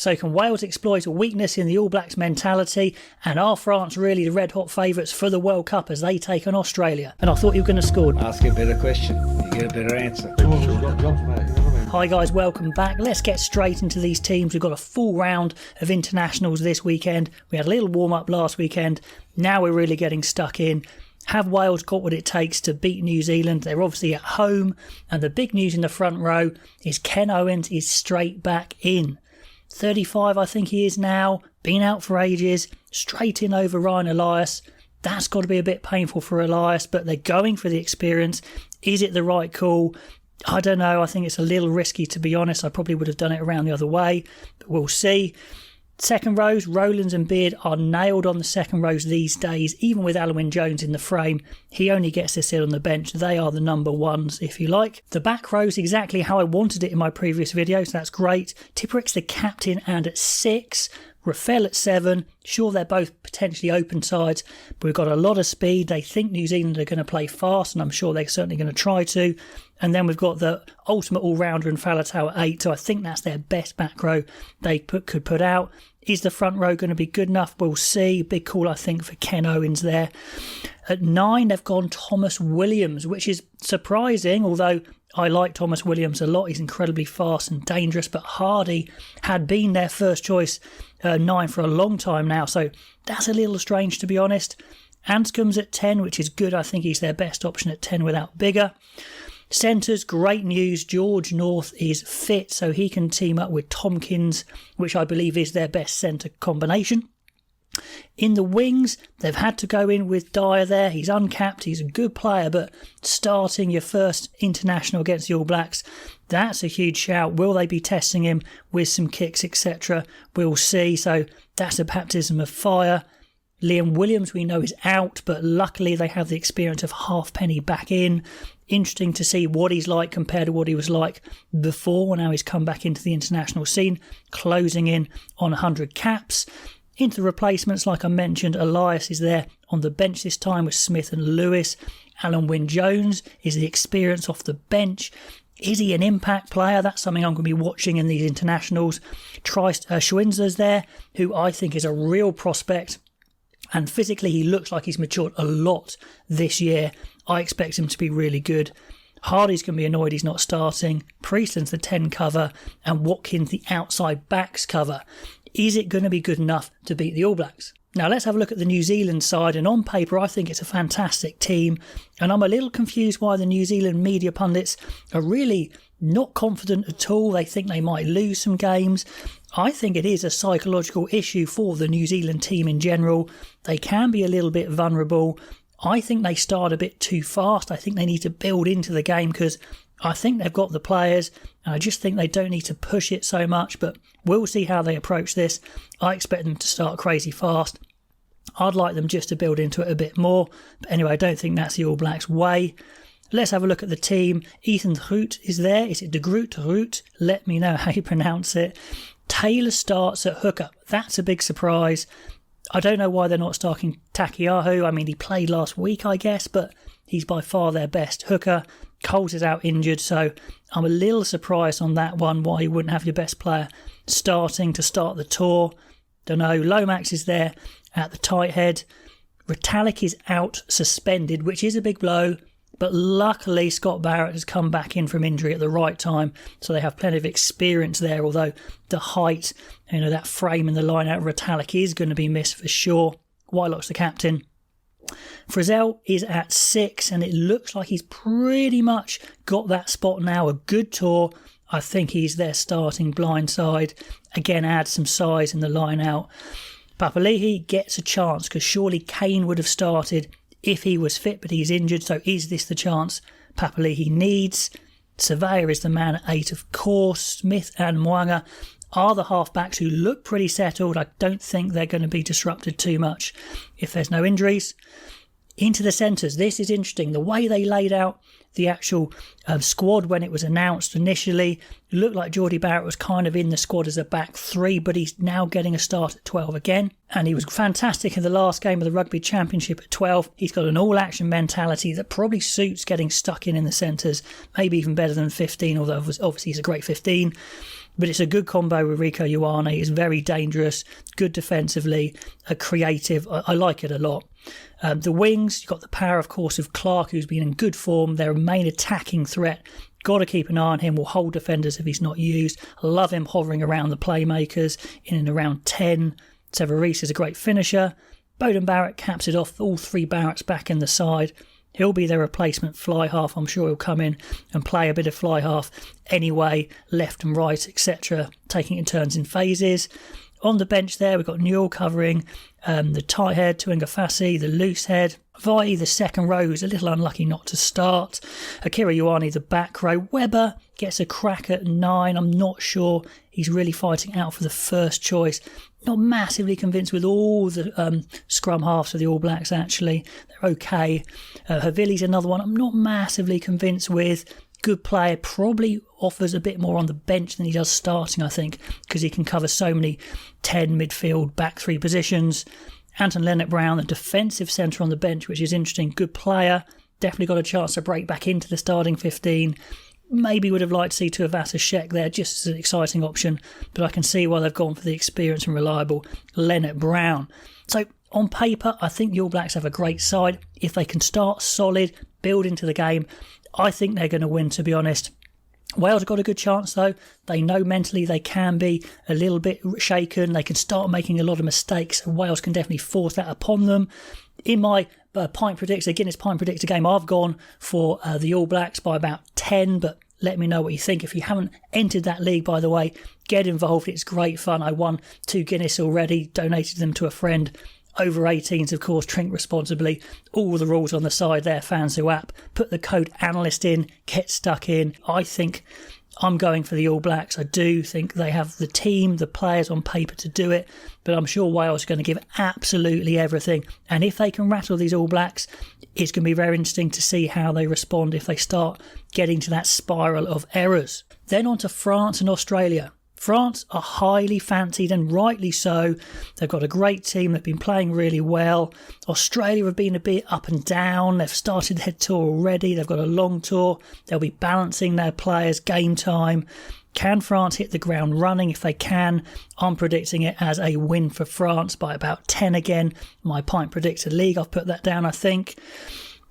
So can Wales exploit a weakness in the All Blacks mentality? And are France really the red-hot favourites for the World Cup as they take on Australia? And I thought you were going to score. Ask a better question, you get a better answer. Hi guys, welcome back. Let's get straight into these teams. We've got a full round of internationals this weekend. We had a little warm-up last weekend. Now we're really getting stuck in. Have Wales got what it takes to beat New Zealand? They're obviously at home. And the big news in the front row is Ken Owens is straight back in. 35, I think he is now. Been out for ages. Straight in over Ryan Elias. That's got to be a bit painful for Elias, but they're going for the experience. Is it the right call? I don't know. I think it's a little risky, to be honest. I probably would have done it around the other way, but we'll see. Second rows, Rowlands and Beard are nailed on the second rows these days. Even with Alun Jones in the frame, he only gets to sit on the bench. They are the number ones, if you like. The back rows exactly how I wanted it in my previous video, so that's great. Tipuric's the captain and at 6. Rafael at 7. Sure, they're both potentially open sides, but we've got a lot of speed. They think New Zealand are going to play fast, and I'm sure they're certainly going to try to. And then we've got the ultimate all-rounder in Faletau at 8, so I think that's their best back row they could put out. Is the front row going to be good enough? We'll see. Big call, I think, for Ken Owens there. At 9, they've gone Thomas Williams, which is surprising, although I like Thomas Williams a lot. He's incredibly fast and dangerous, but Hardy had been their first choice 9 for a long time now, so that's a little strange, to be honest. Anscombe's at 10, which is good. I think he's their best option at 10 without Bigger. Centres, great news. George North is fit, so he can team up with Tompkins, which I believe is their best centre combination. In the wings, they've had to go in with Dyer there. He's uncapped. He's a good player, but starting your first international against the All Blacks, that's a huge shout. Will they be testing him with some kicks, etc.? We'll see. So that's a baptism of fire. Liam Williams, we know, is out, but luckily they have the experience of Halfpenny back in. Interesting to see what he's like compared to what he was like before, now he's come back into the international scene, closing in on 100 caps. Into the replacements, like I mentioned, Elias is there on the bench this time with Smith and Lewis. Alun Wyn-Jones is the experience off the bench. Is he an impact player? That's something I'm going to be watching in these internationals. Schwinzler's there, who I think is a real prospect. And physically, he looks like he's matured a lot this year. I expect him to be really good. Hardy's going to be annoyed he's not starting. Priestland's the 10 cover. And Watkins the outside backs cover. Is it going to be good enough to beat the All Blacks? Now let's have a look at the New Zealand side, and on paper I think it's a fantastic team, and I'm a little confused why the New Zealand media pundits are really not confident at all. They think they might lose some games. I think it is a psychological issue for the New Zealand team in general. They can be a little bit vulnerable. I think they start a bit too fast. I think they need to build into the game because I think they've got the players, and I just think they don't need to push it so much, but we'll see how they approach this. I expect them to start crazy fast. I'd like them just to build into it a bit more, but anyway, I don't think that's the All Blacks way. Let's have a look at the team. Ethan de Groot is there. Is it de Groot? Let me know how you pronounce it. Taylor starts at hooker. That's a big surprise. I don't know why they're not starting Takiaho. I mean, he played last week, I guess, but he's by far their best hooker. Coles is out injured, so I'm a little surprised on that one, why you wouldn't have your best player starting to start the tour. Don't know. Lomax is there at the tight head. Retallick is out suspended, which is a big blow, but luckily Scott Barrett has come back in from injury at the right time, so they have plenty of experience there, although the height, that frame in the line out of Retallick is going to be missed for sure. Whitelock's the captain. Frizzell is at 6, and it looks like he's pretty much got that spot now. A good tour. I think he's their starting blind side. Again, add some size in the line out. Papali'i gets a chance because surely Kane would have started if he was fit, but he's injured. So is this the chance Papali'i needs? Surveyor is the man at 8, of course. Smith and Mwanga are the halfbacks who look pretty settled. I don't think they're going to be disrupted too much if there's no injuries. Into the centres. This is interesting. The way they laid out the actual squad when it was announced initially, it looked like Geordie Barrett was kind of in the squad as a back 3, but he's now getting a start at 12 again. And he was fantastic in the last game of the Rugby Championship at 12. He's got an all-action mentality that probably suits getting stuck in the centres, maybe even better than 15, although obviously he's a great 15. But it's a good combo with Rieko Ioane. It's very dangerous, good defensively, creative. I like it a lot. The wings, you've got the power, of course, of Clark, who's been in good form. They're a main attacking threat. Got to keep an eye on him. Will hold defenders if he's not used. I love him hovering around the playmakers in and around 10. Severis is a great finisher. Bowden Barrett caps it off. All 3 Barretts back in the side. He'll be their replacement fly half. I'm sure he'll come in and play a bit of fly half anyway, left and right, etc., taking it in turns in phases. On the bench there, we've got Newell covering the tight head, Tuingafasi, the loose head. Vai, the second row, who's a little unlucky not to start. Akira Ioane, the back row. Webber gets a crack at 9. I'm not sure he's really fighting out for the first choice. Not massively convinced with all the scrum halves of the All Blacks, actually. They're okay. Havili's another one I'm not massively convinced with. Good player, probably offers a bit more on the bench than he does starting, I think, because he can cover so many 10 midfield back 3 positions. Anton Leonard-Brown, the defensive centre on the bench, which is interesting. Good player, definitely got a chance to break back into the starting 15. Maybe would have liked to see Tuivasa Sheck there just as an exciting option, but I can see why they've gone for the experienced and reliable Leonard-Brown. So on paper, I think the All Blacks have a great side. If they can start solid, build into the game, I think they're going to win, to be honest. Wales have got a good chance, though. They know mentally they can be a little bit shaken. They can start making a lot of mistakes. Wales can definitely force that upon them. In my Guinness Pint Predictor game, I've gone for the All Blacks by about 10, but let me know what you think. If you haven't entered that league, by the way, get involved. It's great fun. I won 2 Guinness already, donated them to a friend. Over 18s, of course, drink responsibly. All the rules on the side there, Fanzu app. Put the code ANALYST in, get stuck in. I think I'm going for the All Blacks. I do think they have the team, the players on paper to do it, but I'm sure Wales are going to give absolutely everything. And if they can rattle these All Blacks, it's going to be very interesting to see how they respond if they start getting to that spiral of errors. Then on to France and Australia. France are highly fancied, and rightly so. They've got a great team. They've been playing really well. Australia have been a bit up and down. They've started their tour already. They've got a long tour. They'll be balancing their players game time. Can France hit the ground running? If they can, I'm predicting it as a win for France by about 10 again. My Pint Predictor League, I've put that down, I think.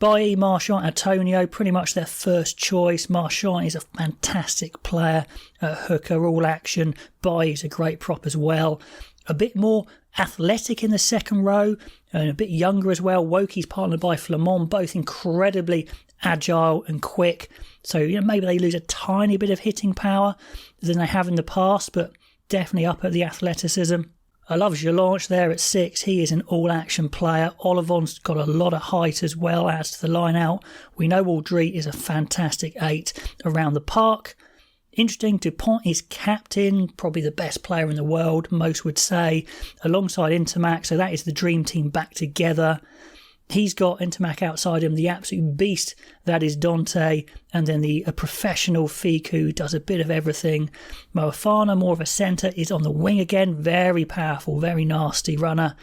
Bailly, Marchand, Antonio, pretty much their first choice. Marchand is a fantastic player, hooker, all action. Bailly is a great prop as well. A bit more athletic in the second row, and a bit younger as well. Wokey's partnered by Flamand, both incredibly agile and quick. So maybe they lose a tiny bit of hitting power than they have in the past, but definitely up at the athleticism. I love Jalanche there at 6. He is an all-action player. Olivon's got a lot of height as well, adds to the line out. We know Aldrit is a fantastic 8 around the park. Interesting, Dupont is captain, probably the best player in the world, most would say, alongside Intermac. So that is the dream team back together. He's got Intermac outside him, the absolute beast that is Dante, and then a professional Fiku does a bit of everything. Moefana, more of a centre, is on the wing again, very powerful, very nasty runner.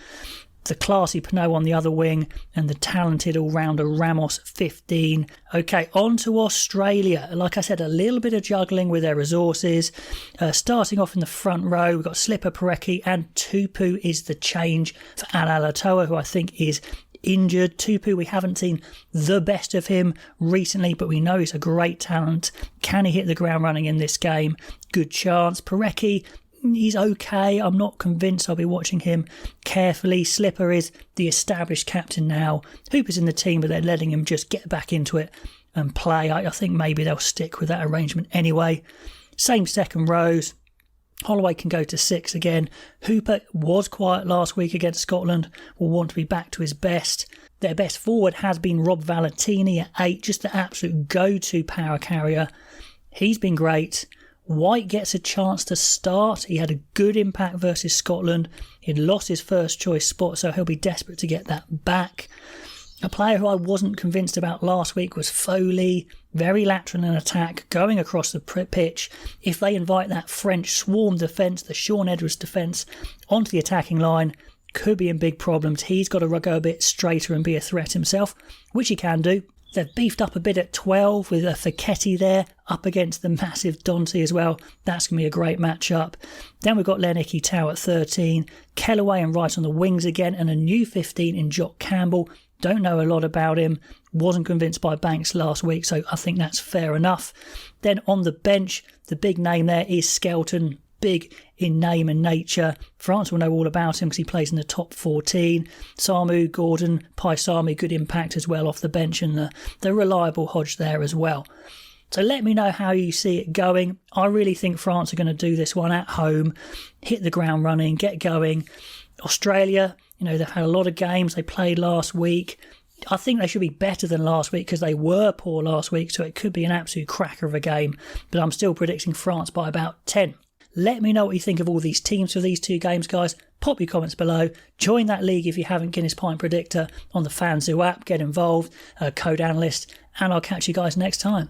The classy Pinot on the other wing, and the talented all-rounder Ramos, 15. Okay, on to Australia. Like I said, a little bit of juggling with their resources. Starting off in the front row, we've got Slipper, Parecki, and Tupu is the change for Alatoa, who I think is injured. Tupu, we haven't seen the best of him recently, but we know he's a great talent. Can he hit the ground running in this game? Good chance. Parecki, he's okay. I'm not convinced. I'll be watching him carefully. Slipper is the established captain now. Hooper's in the team, but they're letting him just get back into it and play. I think maybe they'll stick with that arrangement anyway. Same second rows. Holloway can go to 6 again. Hooper was quiet last week against Scotland. Will want to be back to his best. Their best forward has been Rob Valentini at 8. Just the absolute go-to power carrier. He's been great. White gets a chance to start. He had a good impact versus Scotland. He'd lost his first choice spot, so he'll be desperate to get that back. A player who I wasn't convinced about last week was Foley. Very lateral in attack, going across the pitch. If they invite that French swarm defence, the Shaun Edwards defence, onto the attacking line, could be in big problems. He's got to go a bit straighter and be a threat himself, which he can do. They've beefed up a bit at 12 with a Fiketti there up against the massive Dante as well. That's going to be a great matchup. Then we've got Lennox Tau at 13, Kellaway and Wright on the wings again, and a new 15 in Jock Campbell. Don't know a lot about him. Wasn't convinced by Banks last week, so I think that's fair enough. Then on the bench, the big name there is Skelton. Big in name and nature. France will know all about him because he plays in the top 14. Samu, Gordon, Paisami, good impact as well off the bench, and the reliable Hodge there as well. So let me know how you see it going. I really think France are going to do this one at home, hit the ground running, get going. Australia, they've had a lot of games. They played last week. I think they should be better than last week because they were poor last week, so it could be an absolute cracker of a game. But I'm still predicting France by about 10. Let me know what you think of all these teams for these two games, guys. Pop your comments below. Join that league if you haven't, Guinness Pint Predictor on the FanZoo app. Get involved, code analyst, and I'll catch you guys next time.